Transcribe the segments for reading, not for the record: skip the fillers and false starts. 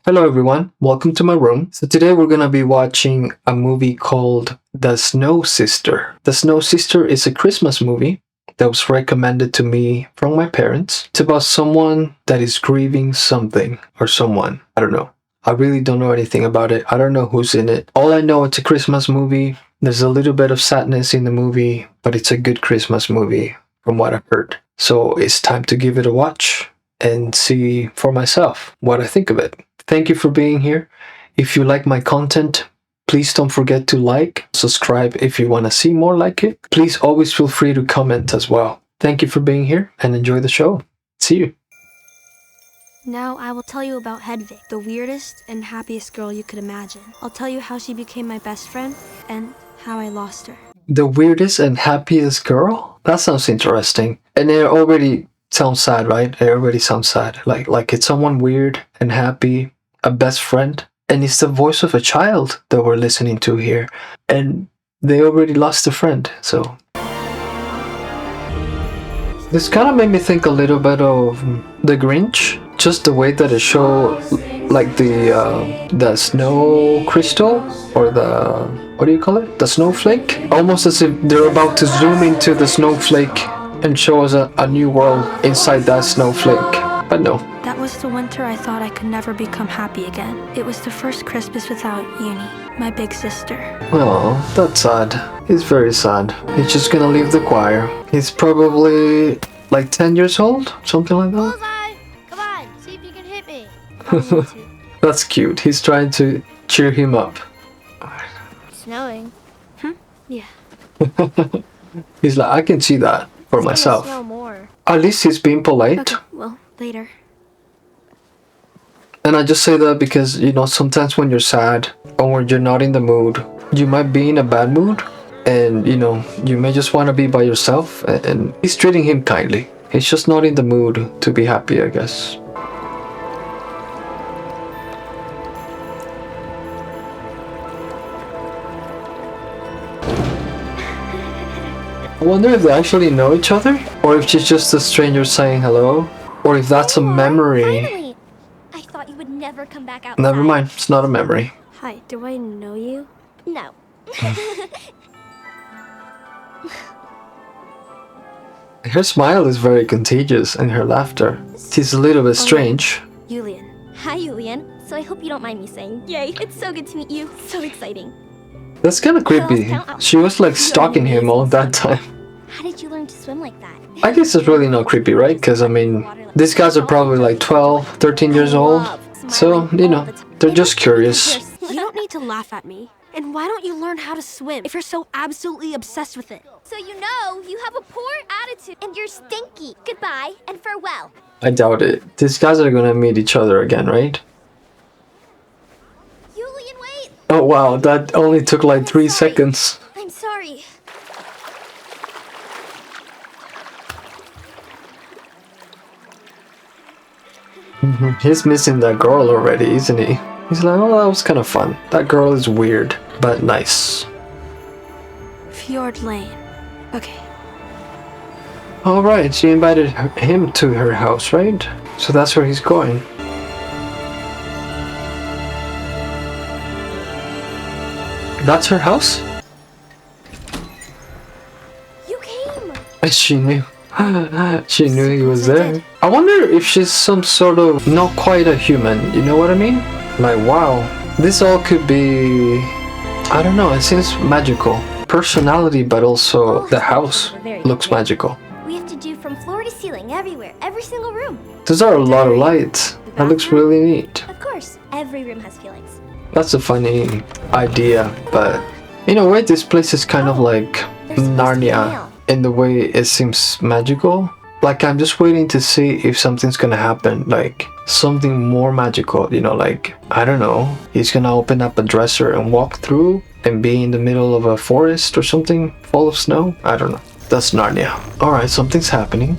Hello everyone, welcome to my room. So today we're gonna be watching a movie called The Snow Sister. The Snow Sister is a Christmas movie that was recommended to me from my parents. It's about someone that is grieving something or someone. I don't know. I really don't know anything about it. I don't know who's in it. All I know, it's a Christmas movie. There's a little bit of sadness in the movie, but it's a good Christmas movie from what I've heard. So it's time to give it a watch and see for myself what I think of it. Thank you for being here. If you like my content, please don't forget to like, subscribe if you want to see more like it. Please always feel free to comment as well. Thank you for being here and enjoy the show. See you. Now I will tell you about Hedvig, the weirdest and happiest girl you could imagine. I'll tell you how she became my best friend and how I lost her. The weirdest and happiest girl? That sounds interesting. And it already sounds sad, right? It already sounds sad. Like it's someone weird and happy, a best friend. And it's the voice of a child that we're listening to here. And they already lost a friend, so... This kind of made me think a little bit of The Grinch. Just the way that it showed, like the snow crystal, or the, what do you call it? The snowflake? Almost as if they're about to zoom into the snowflake and show us a new world inside that snowflake. But no. That was the winter I thought I could never become happy again. It was the first Christmas without Uni, my big sister. Oh, that's sad. He's very sad. He's just gonna leave the choir. He's probably like 10 years old, something like that. Bullseye! Come on, see if you can hit me. That's cute. He's trying to cheer him up. It's snowing. Yeah. He's like, I can see that for It's myself. gonna snow more. At least he's being polite. Okay, well, later. And I just say that because, you know, sometimes when you're sad or when you're not in the mood, you might be in a bad mood and, you know, you may just want to be by yourself, and he's treating him kindly. He's just not in the mood to be happy, I guess. I wonder if they actually know each other, or if she's just a stranger saying hello, or if that's a memory. Finally! I thought you would never come back outside. Never mind, it's not a memory. Hi, do I know you? No. Her smile is very contagious, and her laughter. She's a little bit strange. Julian. Hi, Julian. So I hope you don't mind me saying, yay, it's so good to meet you. So exciting. That's kind of creepy. She was like stalking him all that time. How did you learn to swim like that? I guess it's really not creepy, right? Because, I mean, these guys are probably like 12, 13 years old. So, you know, they're just curious. You don't need to laugh at me. And why don't you learn how to swim if you're so absolutely obsessed with it? So you know you have a poor attitude and you're stinky. Goodbye and farewell. I doubt it. These guys are gonna meet each other again, right? Julian, wait! Oh wow, that only took like 3 seconds. I'm sorry. He's missing that girl already, isn't he? He's like, oh, that was kind of fun. That girl is weird, but nice. Fjord Lane. Okay. Alright, she invited him to her house, right? So that's where he's going. That's her house? You came! She knew. She knew he was there. I wonder if she's some sort of not quite a human, you know what I mean? Like, wow. This all could be... I don't know, it seems magical. Personality, but also the house looks magical. We have to do from floor to ceiling, everywhere, every single room. Those are a lot of lights. That looks really neat. Of course, every room has feelings. That's a funny idea, but in a way this place is kind of like Narnia in the way it seems magical. Like I'm just waiting to see if something's gonna happen, like something more magical, you know, like, I don't know, he's gonna open up a dresser and walk through and be in the middle of a forest or something full of snow. I don't know. That's Narnia. Alright, something's happening.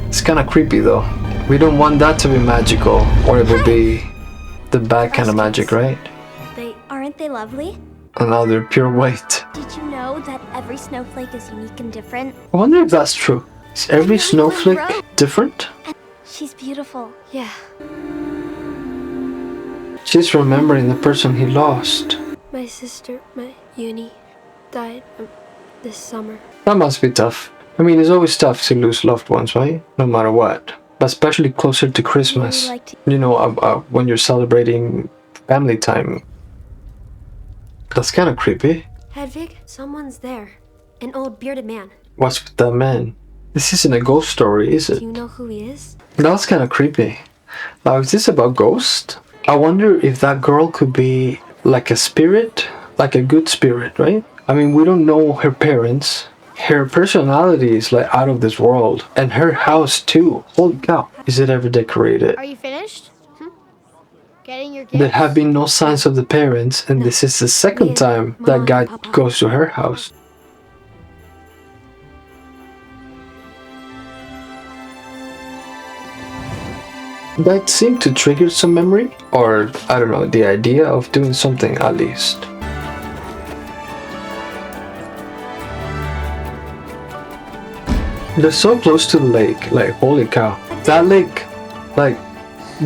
It's kind of creepy though. We don't want that to be magical, or it would be the bad kind of magic, right? Aren't they lovely? And now they're pure white. Did you know that every snowflake is unique and different? I wonder if that's true. Is every snowflake different? She's beautiful. Yeah. She's remembering the person he lost. My sister, my uni, died this summer. That must be tough. I mean, it's always tough to lose loved ones, right? No matter what. But especially closer to Christmas. You know, when you're celebrating family time. That's kind of creepy. Hedvig, someone's there. An old bearded man. What's with that man? This isn't a ghost story, is it? Do you know who he is? That's kind of creepy. Now, is this about ghosts? I wonder if that girl could be like a spirit, like a good spirit, right? I mean, we don't know her parents. Her personality is like out of this world. And her house too. Holy cow. Is it ever decorated? Are you finished? Getting your gifts? There have been no signs of the parents, and this is the second time that guy goes to her house. That seemed to trigger some memory, or I don't know, the idea of doing something at least. They're so close to the lake, like holy cow. That lake, like,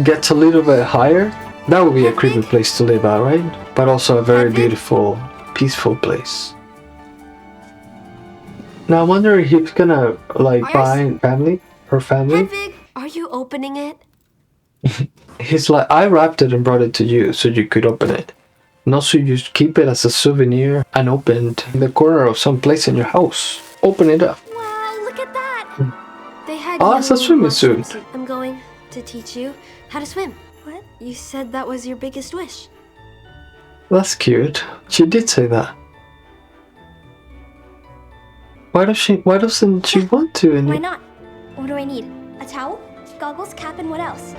gets a little bit higher. That would be a creepy place to live at, right? But also a very beautiful, peaceful place. Now I wonder if he's gonna, like, find family, her family. Hedvig, are you opening it? He's like, I wrapped it and brought it to you so you could open it. And also you keep it as a souvenir unopened in the corner of some place in your house. Open it up. Wow, look at that! They had Oh, it's a yellow swimming suit. swimsuit. I'm going to teach you how to swim. What? You said that was your biggest wish. That's cute. She did say that. Why doesn't she want to? Why not? What do I need? A towel? Goggles, cap, and what else?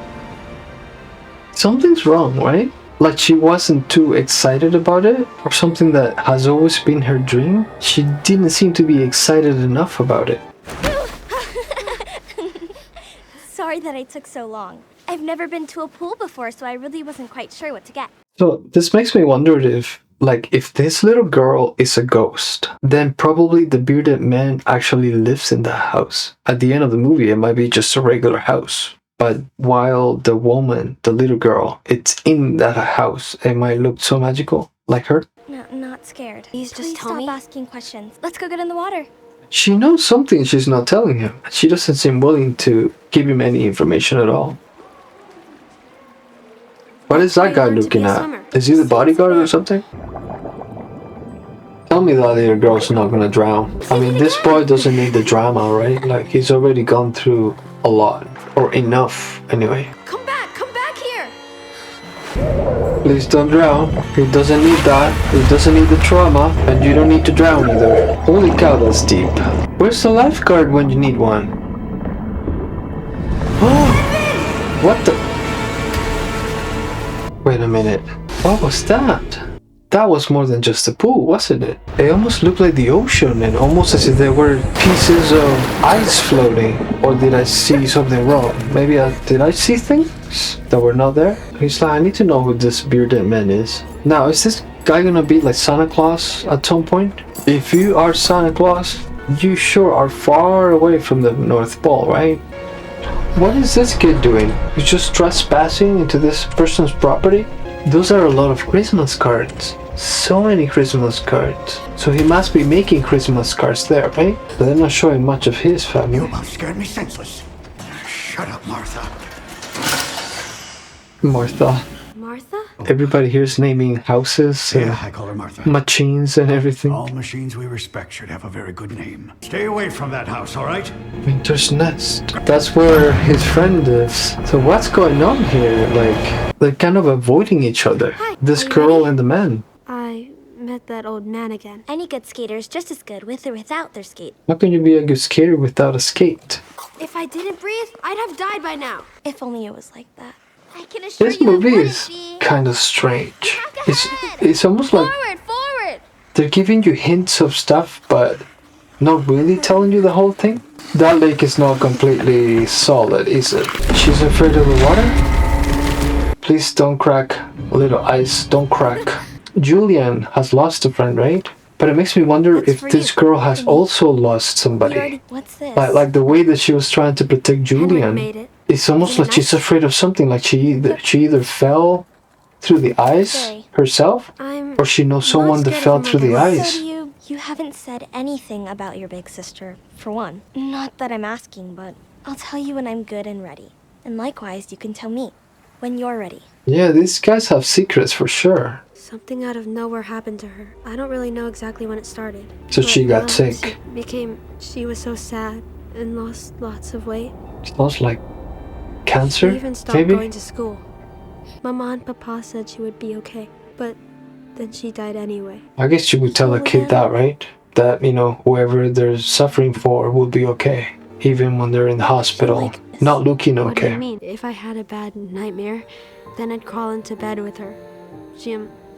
Something's wrong, right? Like she wasn't too excited about it, or something that has always been her dream. She didn't seem to be excited enough about it. Sorry that I took so long. I've never been to a pool before, so I really wasn't quite sure what to get. So this makes me wonder if this little girl is a ghost, then probably the bearded man actually lives in that house. At the end of the movie, it might be just a regular house. But while the woman, the little girl, it's in that house, it might look so magical, like her. No, not scared. Please just tell stop me. asking questions. Let's go get in the water. She knows something she's not telling him. She doesn't seem willing to give him any information at all. What is that guy looking at? Is he the bodyguard or something? Tell me that little girl's not gonna drown. I mean, this boy doesn't need the drama, right? Like, he's already gone through a lot. Or enough, anyway. Come back here! Please don't drown. He doesn't need that. He doesn't need the trauma. And you don't need to drown either. Holy cow, that's deep. Where's the lifeguard when you need one? Oh! What the? Wait a minute. What was that? That was more than just a pool, wasn't it? It almost looked like the ocean, and almost as if there were pieces of ice floating. Or did I see something wrong? Maybe did I see things that were not there? He's like, I need to know who this bearded man is. Now, is this guy gonna be like Santa Claus at some point? If you are Santa Claus, you sure are far away from the North Pole, right? What is this kid doing? He's just trespassing into this person's property? Those are a lot of Christmas cards. So many Christmas cards. So he must be making Christmas cards there, right? But they're not showing much of his family. You about scared me senseless. Shut up, Martha. Martha. Martha? Everybody here's naming houses and Yeah, I call her Martha. machines and everything. All machines we respect should have a very good name. Stay away from that house, all right? Winter's Nest. That's where his friend lives. So what's going on here? Like, they're kind of avoiding each other. Hi, This are you girl ready? and the man. I met that old man again. Any good skater's just as good with or without their skate. How can you be a good skater without a skate? If I didn't breathe, I'd have died by now. If only it was like that. I can assure This you movie it wouldn't is be. kind of strange. Back ahead. It's almost like Forward! they're giving you hints of stuff, but not really telling you the whole thing. That lake is not completely solid, is it? She's afraid of the water? Please don't crack. A little ice, don't crack. Julian has lost a friend, right? But it makes me wonder That's if for this you. girl has also lost You somebody. already. What's this? Like the way that she was trying to protect Henrik Julian. made it. It's almost Isn't it like she's nice? afraid of something. Like she either fell through the eyes Very. herself? I'm Or she knows not someone that scared fell of him through the like eyes? So do you. You haven't said anything about your big sister, for one. Not that I'm asking, but I'll tell you when I'm good and ready. And likewise, you can tell me when you're ready. Yeah, these guys have secrets for sure. Something out of nowhere happened to her. I don't really know exactly when it started. So she but, got sick. She was so sad and lost lots of weight. Smells like cancer, She even stopped maybe? going to school. Mama and Papa said she would be okay, but then she died anyway. I guess you would tell a kid that, right? That, whoever they're suffering for will be okay. Even when they're in the hospital, like this. not looking What do you okay. mean? If I had a bad nightmare, then I'd crawl into bed with her. She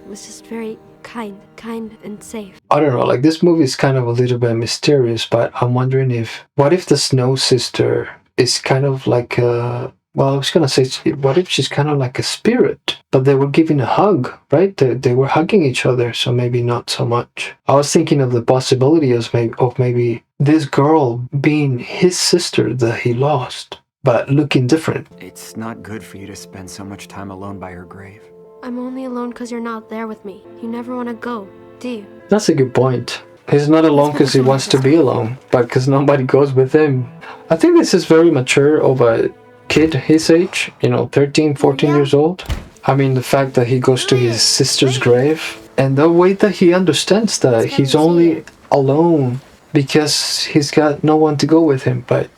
was just very kind and safe. I don't know, like this movie is kind of a little bit mysterious, but I'm wondering what if the Snow Sister is kind of like I was gonna say, what if she's kind of like a spirit? But they were giving a hug, right? They were hugging each other, so maybe not so much. I was thinking of the possibility of maybe this girl being his sister that he lost, but looking different. It's not good for you to spend so much time alone by her grave. I'm only alone because you're not there with me. You never want to go, do you? That's a good point. He's not alone because he wants to be alone, but because nobody goes with him. I think this is very mature of a kid his age, 13, 14 years old. I mean, the fact that he goes to his sister's grave, and the way that he understands that he's only alone because he's got no one to go with him, but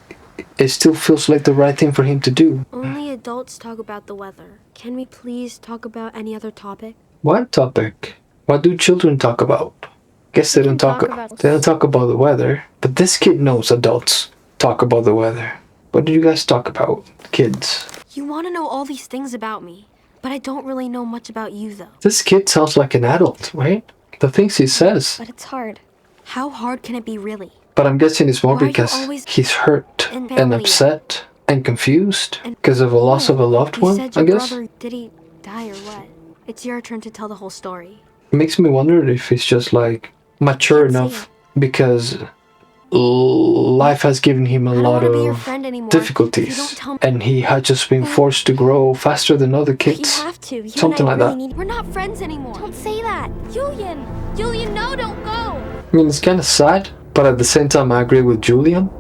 it still feels like the right thing for him to do. Only adults talk about the weather. Can we please talk about any other topic? What topic? What do children talk about? Guess they don't talk about the weather, but this kid knows adults talk about the weather. What do you guys talk about, kids? You want to know all these things about me, but I don't really know much about you, though. This kid sounds like an adult, right? The things he says. But it's hard. How hard can it be, really? But I'm guessing it's more Why are you because always he's hurt in and family? upset and confused And- because of a loss of a loved You one, said I your guess. brother, did he die or what? It's your turn to tell the whole story. It makes me wonder if he's just like mature Can't see enough because life has given him a I don't lot want to be your of friend anymore. If you difficulties, don't tell me, and he had just been forced to grow faster than other You kids. have to. You Something and I like really that. We're not friends anymore. Don't say that. Julian! Julian, no, don't go! I mean, it's kind of sad, but at the same time, I agree with Julian.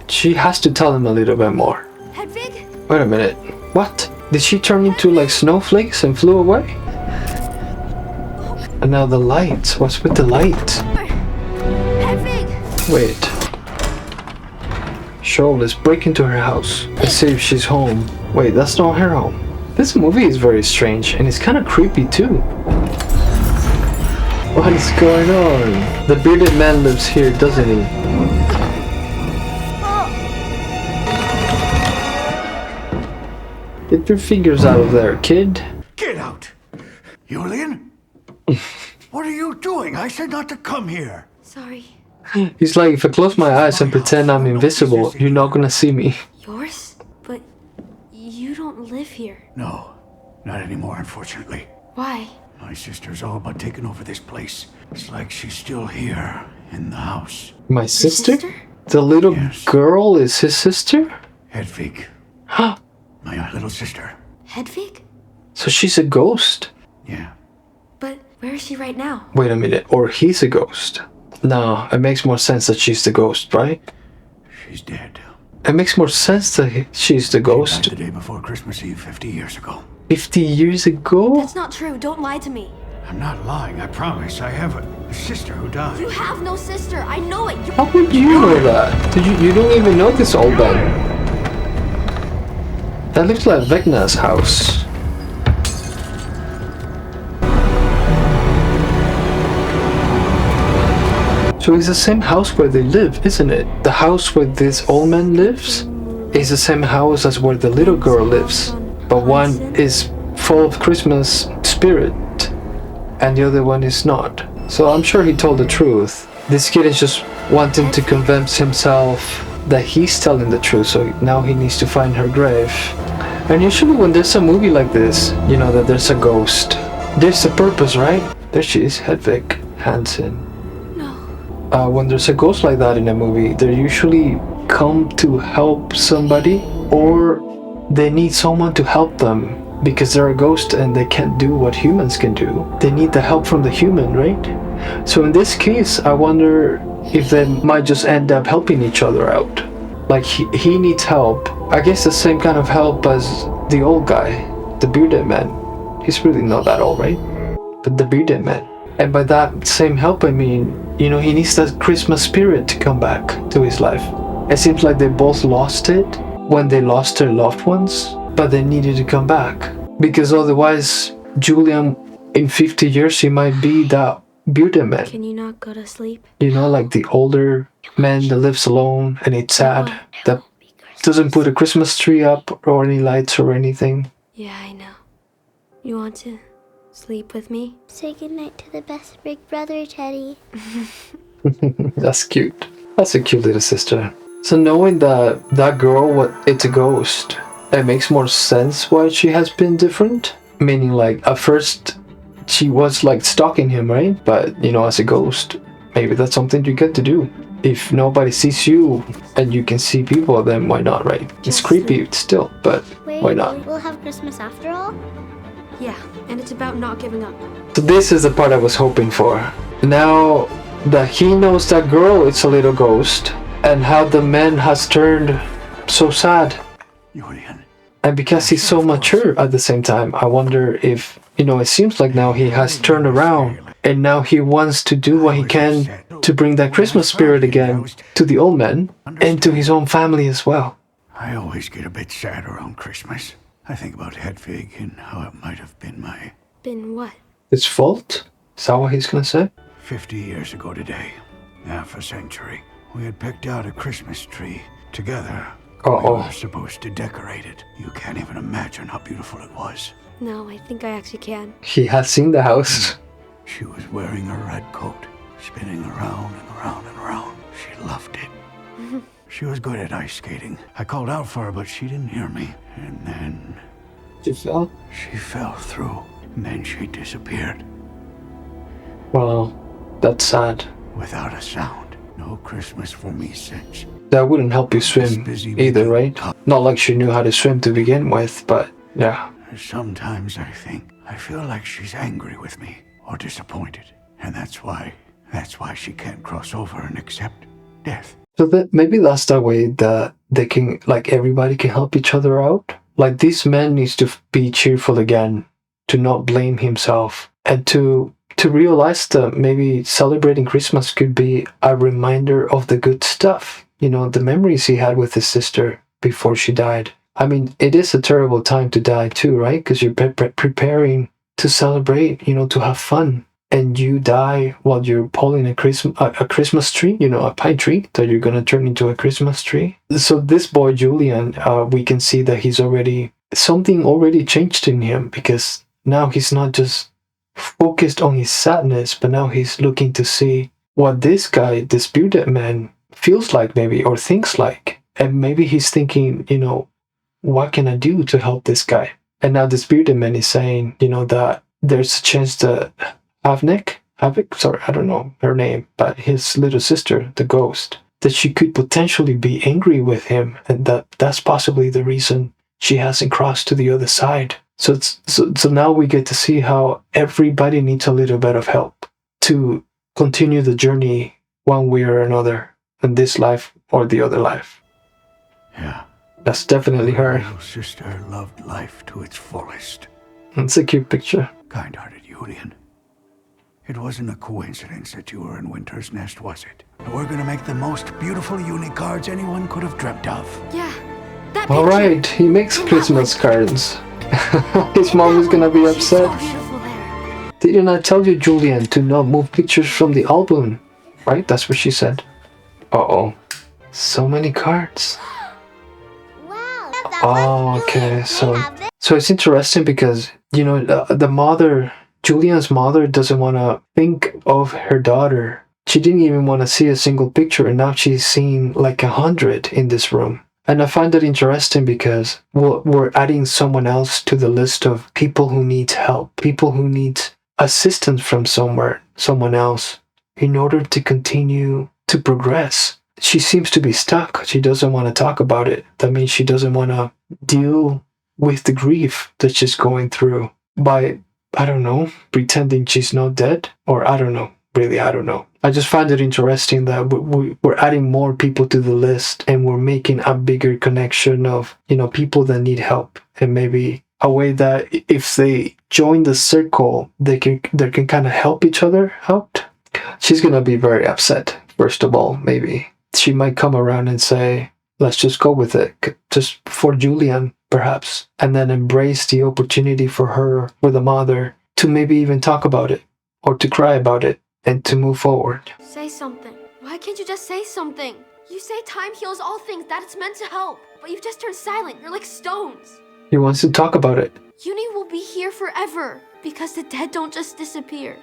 She has to tell him a little bit more. Hedvig? Wait a minute. What? Did she turn into like snowflakes and flew away? And now the lights. What's with the light? Hedvig! Wait. Sure, let's break into her house. Let's see if she's home. Wait, that's not her home. This movie is very strange and it's kind of creepy too. What is going on? The bearded man lives here, doesn't he? Get your fingers out of there, kid. Get out! Julian? What are you doing? I said not to come here. sorry. He's like, if I close my eyes and pretend I'm invisible, you're not gonna see me. Yours? But you don't live here. No, not anymore, unfortunately. Why? My sister's all but taken over this place. It's like she's still here, in the house. My sister? sister? The little Yes. girl is his sister? Hedvig, Huh? my little sister. Hedvig? So she's a ghost? Yeah. But where is she right now? Wait a minute, or he's a ghost? No, it makes more sense that she's the ghost, right? She's dead. It makes more sense that she's the She died ghost. the day before Christmas Eve 50 years ago. 50 years ago? That's not true. Don't lie to me. I'm not lying, I promise. I have a sister who died. You have no sister. I know it. How would you know that? You don't even know this old man. That looks like Vecna's house. So it's the same house where they live, isn't it? The house where this old man lives is the same house as where the little girl lives. But one is full of Christmas spirit and the other one is not. So I'm sure he told the truth. This kid is just wanting to convince himself that he's telling the truth, so now he needs to find her grave. And usually when there's a movie like this, you know that there's a ghost. There's a purpose, right? There she is, Hedvig Hansen. No. When there's a ghost like that in a movie, they usually come to help somebody or they need someone to help them. because they're a ghost and they can't do what humans can do. They need the help from the human, right? So in this case, I wonder if they might just end up helping each other out. Like he needs help. I guess the same kind of help as the old guy, the bearded man. He's really not that old, right? But the bearded man. And by that same help, I mean, he needs that Christmas spirit to come back to his life. It seems like they both lost it when they lost their loved ones, but they needed to come back. Because otherwise, Julian, in 50 years, he might be that bearded man. Can you not go to sleep? Like the older man that lives alone and it's sad, that doesn't put a Christmas tree up or any lights or anything. Yeah, I know. You want to sleep with me? Say goodnight to the best big brother, Teddy. That's cute. That's a cute little sister. So knowing that that girl, it's a ghost, it makes more sense why she has been different. Meaning, like, at first, she was, like, stalking him, right? But, as a ghost, maybe that's something you get to do. If nobody sees you and you can see people, then why not, right? It's creepy still, but why not? We'll have Christmas after all? Yeah, and it's about not giving up. So this is the part I was hoping for. Now that he knows that girl is a little ghost, and how the man has turned so sad. Julian. And because he's so mature at the same time, I wonder if, it seems like now he has turned around, and now he wants to do what he can to bring that Christmas spirit again to the old man, and to his own family as well. I always get a bit sad around Christmas. I think about Hedvig and how it might have been my... Been what? His fault? Is that what he's gonna say? 50 years ago today, half a century, we had picked out a Christmas tree together. We were supposed to decorate it. You can't even imagine how beautiful it was. No, I think I actually can. He has seen the house. She was wearing a red coat, spinning around and around and around. She loved it. She was good at ice skating. I called out for her, but she didn't hear me. And then... She fell? She fell through, and then she disappeared. Wow, that's sad. Without a sound. No Christmas for me since. That wouldn't help you swim either, right? Not like she knew how to swim to begin with, but yeah. Sometimes I feel like she's angry with me, or disappointed. And that's why she can't cross over and accept death. So that maybe that's the way that they can, like, everybody can help each other out. Like, this man needs to be cheerful again, to not blame himself, and to realize that maybe celebrating Christmas could be a reminder of the good stuff. The memories he had with his sister before she died. I mean, it is a terrible time to die too, right? Because you're preparing to celebrate, to have fun. And you die while you're pulling a Christmas tree, a pine tree that you're going to turn into a Christmas tree. So this boy, Julian, we can see that something already changed in him, because now he's not just focused on his sadness, but now he's looking to see what this guy, this bearded man, feels like maybe, or thinks like. And maybe he's thinking, what can I do to help this guy? And now this bearded man is saying, that there's a chance that Havik, sorry, I don't know her name, but his little sister, the ghost, that she could potentially be angry with him, and that's possibly the reason she hasn't crossed to the other side. So now we get to see how everybody needs a little bit of help to continue the journey one way or another, in this life or the other life. Yeah. That's definitely her. Little sister loved life to its fullest. It's a cute picture. Kind-hearted Julian. It wasn't a coincidence that you were in Winter's Nest, was it? We're gonna make the most beautiful unicards anyone could have dreamt of. Yeah, that All picture. right, he makes Christmas cards. His mom is gonna be upset. So beautiful there. Didn't I tell you, Julian, to not move pictures from the album? Right? That's what she said. Uh-oh. So many cards. Wow. Oh, okay. So it's interesting because, the mother, Julian's mother, doesn't want to think of her daughter. She didn't even want to see a single picture, and now she's seen like 100 in this room. And I find that interesting because we're adding someone else to the list of people who need help, people who need assistance from someone else, in order to continue to progress. She seems to be stuck. She doesn't want to talk about it. That means she doesn't want to deal with the grief that she's going through by, I don't know, pretending she's not dead, or I don't know. Really, I don't know. I just find it interesting that we're adding more people to the list, and we're making a bigger connection of, people that need help, and maybe a way that if they join the circle, they can kind of help each other out. She's gonna be very upset. First of all, maybe she might come around and say, let's just go with it, just for Julian, perhaps, and then embrace the opportunity for her, for the mother, to maybe even talk about it, or to cry about it, and to move forward. Say something. Why can't you just say something? You say time heals all things, that it's meant to help. But you've just turned silent. You're like stones. He wants to talk about it. Uni will be here forever. Because the dead don't just disappear.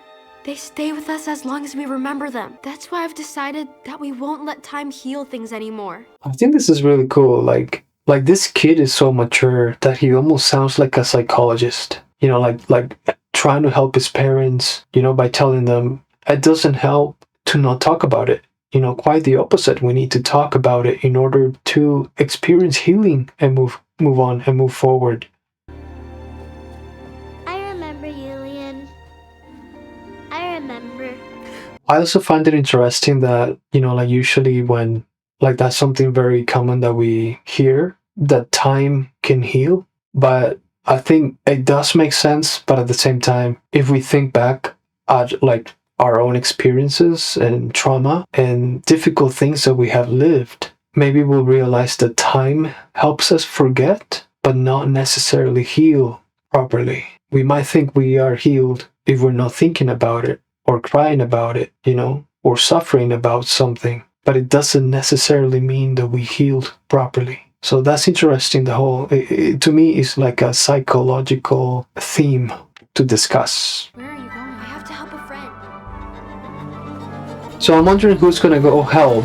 They stay with us as long as we remember them. That's why I've decided that we won't let time heal things anymore. I think this is really cool. Like this kid is so mature that he almost sounds like a psychologist. Like trying to help his parents, by telling them, it doesn't help to not talk about it. Quite the opposite. We need to talk about it in order to experience healing and move on and move forward. I remember, Julian. I remember. I also find it interesting that, like usually when, like that's something very common that we hear, that time can heal. But I think it does make sense. But at the same time, if we think back at like our own experiences and trauma and difficult things that we have lived, maybe we'll realize that time helps us forget, but not necessarily heal properly. We might think we are healed if we're not thinking about it, or crying about it, or suffering about something, but it doesn't necessarily mean that we healed properly. So that's interesting. The whole, to me, is like a psychological theme to discuss. Where are you going? I have to help a friend. So I'm wondering who's gonna go help.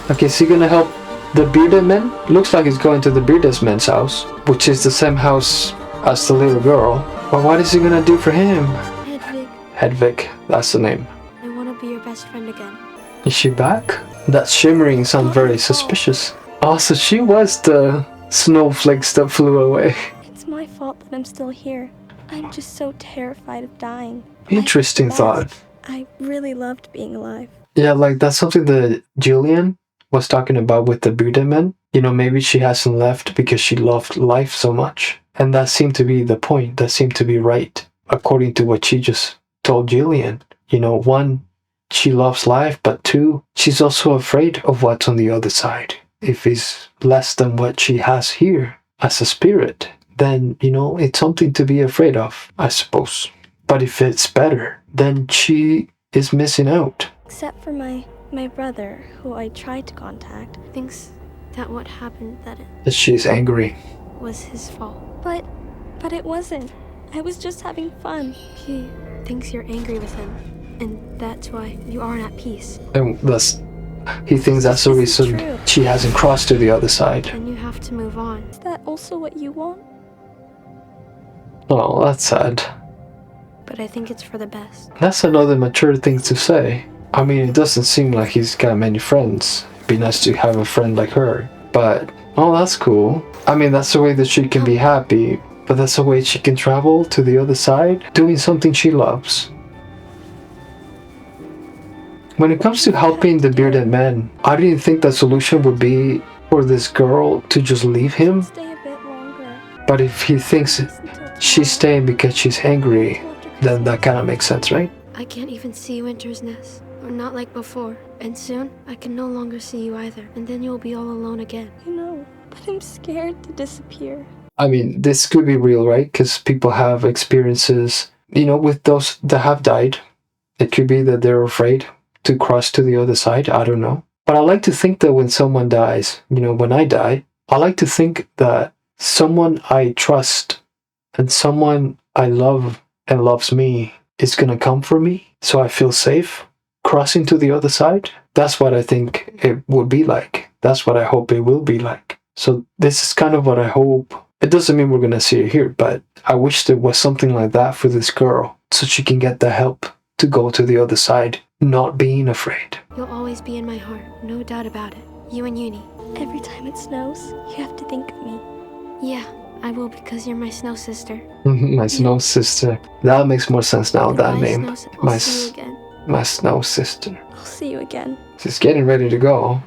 Like, is he gonna help the bearded man? Looks like he's going to the bearded man's house, which is the same house as the little girl. But what is he gonna do for him? Hedvig, Hedvig, that's the name. I want to be your best friend again. Is she back? That shimmering sounds very suspicious. Oh, so she was the snowflakes that flew away. It's my fault that I'm still here. I'm just so terrified of dying. Interesting thought. I really loved being alive. Yeah, like that's something that Julian was talking about with the bearded man. Maybe she hasn't left because she loved life so much. And that seemed to be the point. That seemed to be right, according to what she just told Julian. One, she loves life, but two, she's also afraid of what's on the other side. If it's less than what she has here as a spirit, then, it's something to be afraid of, I suppose. But if it's better, then she is missing out. Except for my brother, who I tried to contact. Thinks that what happened, that it That she's angry. was his fault. But it wasn't. I was just having fun. He thinks you're angry with him. And that's why you aren't at peace. And he thinks that's the This is reason true. she hasn't crossed to the other side. And you have to move on. Is that also what you want? Oh, that's sad. But I think it's for the best. That's another mature thing to say. I mean, it doesn't seem like he's got many friends. It'd be nice to have a friend like her. But, oh, that's cool. I mean, that's the way that she can be happy. But that's the way she can travel to the other side, doing something she loves. When it comes to helping the bearded man, I didn't think the solution would be for this girl to just leave him. Stay a bit longer. But if he thinks she's staying because she's angry, then that kind of makes sense, right? I can't even see Winter's Nest. Or not like before. And soon, I can no longer see you either. And then you'll be all alone again. I know, but I'm scared to disappear. I mean, this could be real, right? Because people have experiences, with those that have died. It could be that they're afraid to cross to the other side. I don't know. But I like to think that when someone dies, when I die, I like to think that someone I trust and someone I love and loves me is going to come for me, so I feel safe crossing to the other side. That's what I think it would be like. That's what I hope it will be like. So this is kind of what I hope. It doesn't mean we're going to see it here, but I wish there was something like that for this girl, so she can get the help to go to the other side, not being afraid. You'll always be in my heart, no doubt about it. You and Uni. Every time it snows, you have to think of me. Yeah, I will because you're my snow sister. My snow sister. That makes more sense now, that Goodbye, name. I'll see you again. My snow sister. I'll see you again. She's getting ready to go.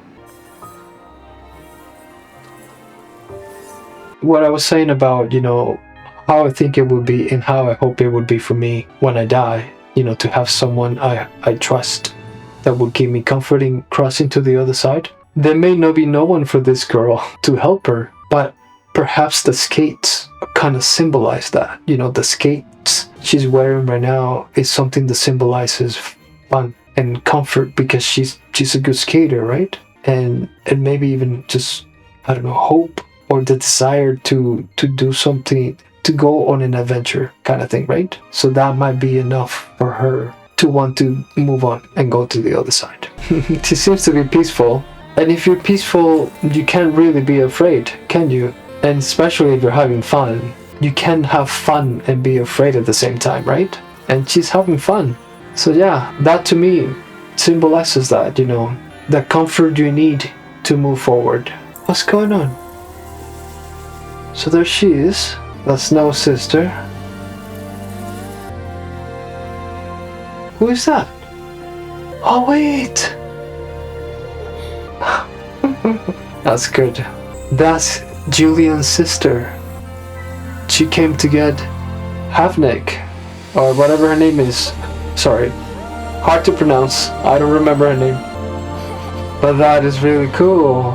What I was saying about, how I think it would be and how I hope it would be for me when I die, to have someone I trust that would give me comfort in crossing to the other side. There may not be no one for this girl to help her, but perhaps the skates kind of symbolize that. The skates she's wearing right now is something that symbolizes fun and comfort because she's a good skater, right? And maybe even just, I don't know, hope or the desire to do something, to go on an adventure kind of thing, right? So that might be enough for her to want to move on and go to the other side. She seems to be peaceful. And if you're peaceful, you can't really be afraid, can you? And especially if you're having fun. You can have fun and be afraid at the same time, right? And she's having fun. So yeah, that to me symbolizes that, the comfort you need to move forward. What's going on? So there she is, the snow sister. Who is that? Oh wait! That's good. That's Julian's sister. She came to get Havnik, or whatever her name is. Sorry, hard to pronounce. I don't remember her name. But that is really cool.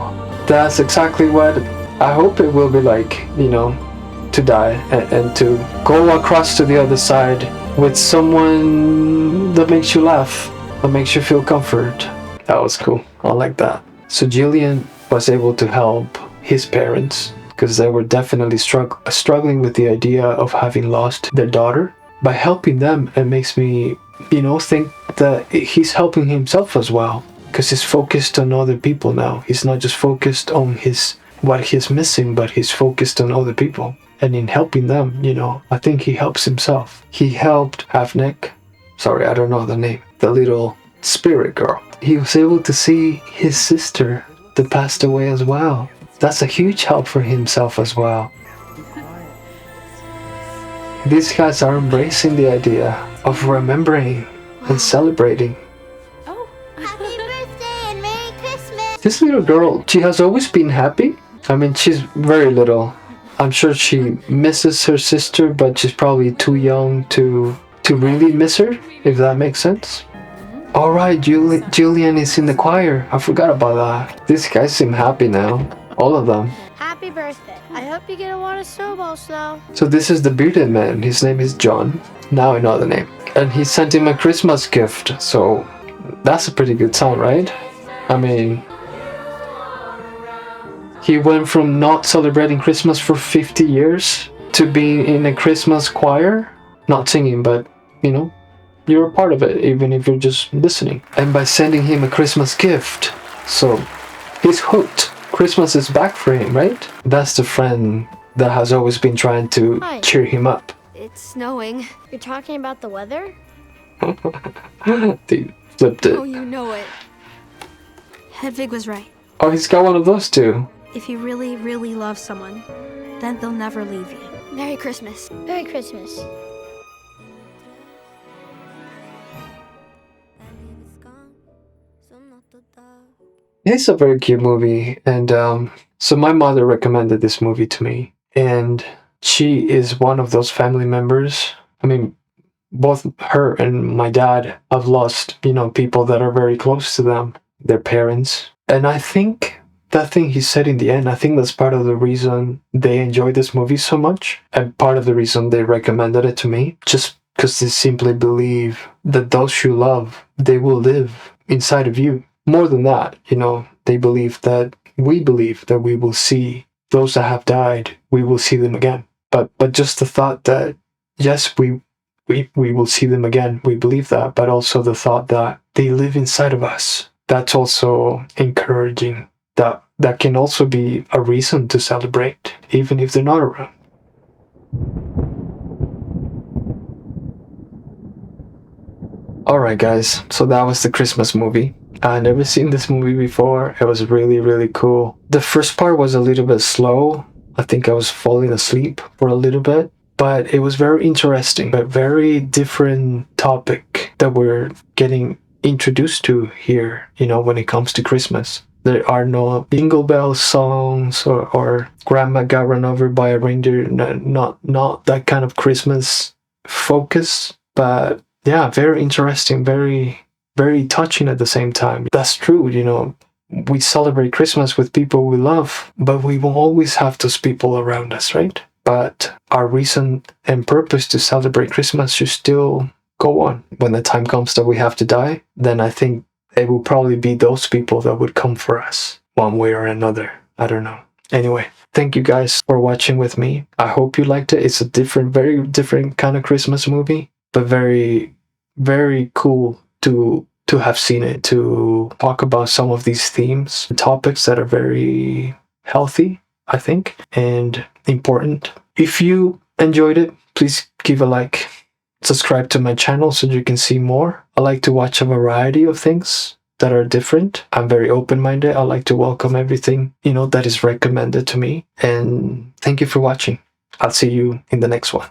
That's exactly what I hope it will be like, to die and to go across to the other side with someone that makes you laugh, that makes you feel comfort. That was cool. I like that. So Julian was able to help his parents because they were definitely struggling with the idea of having lost their daughter. By helping them, it makes me, think that he's helping himself as well, because he's focused on other people now. He's not just focused on what he's missing, but he's focused on other people. And in helping them, I think he helps himself. He helped Havnik. Sorry, I don't know the name. The little spirit girl. He was able to see his sister that passed away as well. That's a huge help for himself as well. These guys are embracing the idea of remembering and celebrating. Oh, happy birthday and Merry Christmas! This little girl, she has always been happy. I mean, she's very little. I'm sure she misses her sister, but she's probably too young to really miss her, if that makes sense. Alright, Julian is in the choir. I forgot about that. These guys seem happy now. All of them. Happy birthday. I hope you get a lot of snowballs now. So this is the bearded man. His name is John. Now I know the name. And he sent him a Christmas gift. So that's a pretty good sign, right? I mean, he went from not celebrating Christmas for 50 years to being in a Christmas choir. Not singing, but, you're a part of it, even if you're just listening. And by sending him a Christmas gift, so he's hooked. Christmas is back for him, right? That's the friend that has always been trying to cheer him up. It's snowing. You're talking about the weather? They flipped it. Oh, you know it. Hedvig was right. Oh, he's got one of those too. If you really, really love someone, then they'll never leave you. Merry Christmas. Merry Christmas. It's a very cute movie, and so my mother recommended this movie to me, and she is one of those family members. I mean, both her and my dad have lost, people that are very close to them, their parents. And I think that thing he said in the end, I think that's part of the reason they enjoy this movie so much, and part of the reason they recommended it to me, just because they simply believe that those you love, they will live inside of you. More than that, they believe that we will see those that have died, we will see them again. But just the thought that, yes, we will see them again, we believe that, but also the thought that they live inside of us, that's also encouraging. That can also be a reason to celebrate, even if they're not around. Alright guys, so that was the Christmas movie. I'd never seen this movie before. It was really, really cool. The first part was a little bit slow. I think I was falling asleep for a little bit. But it was very interesting, but very different topic that we're getting introduced to here, when it comes to Christmas. There are no Jingle Bell songs or Grandma got run over by a reindeer. Not that kind of Christmas focus. But yeah, very interesting, very, very touching at the same time. That's true, we celebrate Christmas with people we love, but we won't always have those people around us, right? But our reason and purpose to celebrate Christmas should still go on. When the time comes that we have to die, then I think it will probably be those people that would come for us one way or another. I don't know. Anyway, thank you guys for watching with me. I hope you liked it. It's a very different kind of Christmas movie, but very, very cool to have seen it, to talk about some of these themes, topics that are very healthy, I think, and important. If you enjoyed it, please give a like. Subscribe to my channel so you can see more. I like to watch a variety of things that are different. I'm very open-minded. I like to welcome everything, that is recommended to me. And thank you for watching. I'll see you in the next one.